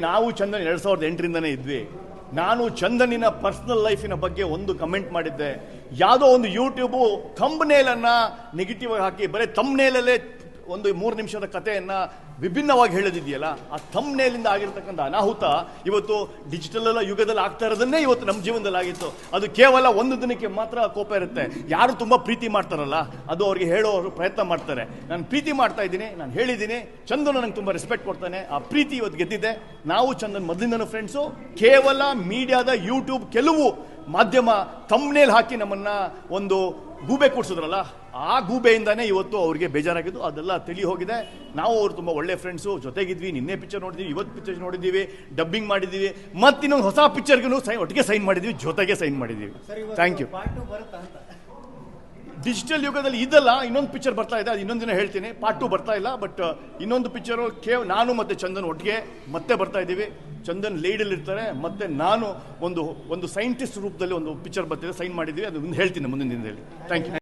ನಾವು ಚಂದನ್ 2008ರಿಂದನೇ ಇದ್ವಿ. ನಾನು ಚಂದನಿನ ಪರ್ಸನಲ್ ಲೈಫಿನ ಬಗ್ಗೆ ಒಂದು ಕಮೆಂಟ್ ಮಾಡಿದ್ದೆ. ಯಾವುದೋ ಒಂದು ಯೂಟ್ಯೂಬು ಥಂಬ್ನೇಲನ್ನು ನೆಗೆಟಿವ್ ಆಗಿ ಹಾಕಿ ಬರೀ ಥಂಬ್ನೇಲಲ್ಲೇ ಒಂದು 3 ನಿಮಿಷದ ಕಥೆಯನ್ನು ವಿಭಿನ್ನವಾಗಿ ಹೇಳೋದಿದೆಯಲ್ಲ, ಆ ಥಂಬ್ನೇಲಿಂದ ಆಗಿರ್ತಕ್ಕಂಥ ಅನಾಹುತ ಇವತ್ತು ಡಿಜಿಟಲ್ ಯುಗದಲ್ಲಿ ಆಗ್ತಾ ಇರೋದನ್ನೇ ಇವತ್ತು ನಮ್ಮ ಜೀವನದಲ್ಲಿ ಆಗಿತ್ತು. ಅದು ಕೇವಲ ಒಂದು ದಿನಕ್ಕೆ ಮಾತ್ರ ಕೋಪ ಇರುತ್ತೆ. ಯಾರು ತುಂಬ ಪ್ರೀತಿ ಮಾಡ್ತಾರಲ್ಲ ಅದು ಅವ್ರಿಗೆ ಹೇಳೋರು ಪ್ರಯತ್ನ ಮಾಡ್ತಾರೆ. ನಾನು ಪ್ರೀತಿ ಮಾಡ್ತಾ ಇದ್ದೀನಿ, ನಾನು ಹೇಳಿದ್ದೀನಿ, ಚಂದನ್ ನನಗೆ ತುಂಬ ರೆಸ್ಪೆಕ್ಟ್ ಕೊಡ್ತಾನೆ, ಆ ಪ್ರೀತಿ ಇವತ್ತು ಗೆದ್ದಿದೆ. ನಾವು ಚಂದನ್ ಮೊದಲಿಂದನೂ ಫ್ರೆಂಡ್ಸು. ಕೇವಲ ಮೀಡಿಯಾದ ಯೂಟ್ಯೂಬ್ ಕೆಲವು ಮಾಧ್ಯಮ ಥಂಬ್ನೇಲ್ ಹಾಕಿ ನಮ್ಮನ್ನು ಒಂದು ಗೂಬೆ ಕೂಡಿಸಿದ್ರಲ್ಲ, ಆ ಗೂಬೆಯಿಂದಾನೇ ಇವತ್ತು ಅವ್ರಿಗೆ ಬೇಜಾರಾಗಿದ್ದು. ಅದೆಲ್ಲ ತಿಳಿ ಹೋಗಿದೆ. ನಾವು ಅವರು ತುಂಬ ಒಳ್ಳೆ ಫ್ರೆಂಡ್ಸು, ಜೊತೆಗಿದ್ವಿ. ನಿನ್ನೆ ಪಿಕ್ಚರ್ ನೋಡಿದ್ದೀವಿ, ಇವತ್ತು ಪಿಕ್ಚರ್ ನೋಡಿದ್ದೀವಿ, ಡಬ್ಬಿಂಗ್ ಮಾಡಿದ್ದೀವಿ, ಮತ್ತು ಇನ್ನೊಂದು ಹೊಸ ಪಿಕ್ಚರ್ಗೂ ಒಟ್ಟಿಗೆ ಸೈನ್ ಮಾಡಿದ್ದೀವಿ, ಜೊತೆಗೆ ಸೈನ್ ಮಾಡಿದ್ದೀವಿ. Thank you. ಡಿಜಿಟಲ್ ಯುಗದಲ್ಲಿ ಇದಲ್ಲ, ಇನ್ನೊಂದು ಪಿಕ್ಚರ್ ಬರ್ತಾ ಇದೆ, ಅದು ಇನ್ನೊಂದು ದಿನ ಹೇಳ್ತೀನಿ. ಪಾರ್ಟ್ 2 ಬರ್ತಾ ಇಲ್ಲ, ಬಟ್ ಇನ್ನೊಂದು ಪಿಕ್ಚರು ನಾನು ಮತ್ತು ಚಂದನ್ ಒಟ್ಟಿಗೆ ಮತ್ತೆ ಬರ್ತಾ ಇದ್ದೀವಿ. ಚಂದನ್ ಲೀಡಲ್ಲಿ ಇರ್ತಾರೆ, ಮತ್ತು ನಾನು ಒಂದು ಸೈಂಟಿಸ್ಟ್ ರೂಪದಲ್ಲಿ ಒಂದು ಪಿಕ್ಚರ್ ಬರ್ತಿದೆ, ಸೈನ್ ಮಾಡಿದ್ದೀವಿ. ಅದು ಹೇಳ್ತೀನಿ ಮುಂದಿನ ದಿನದಲ್ಲಿ. Thank you.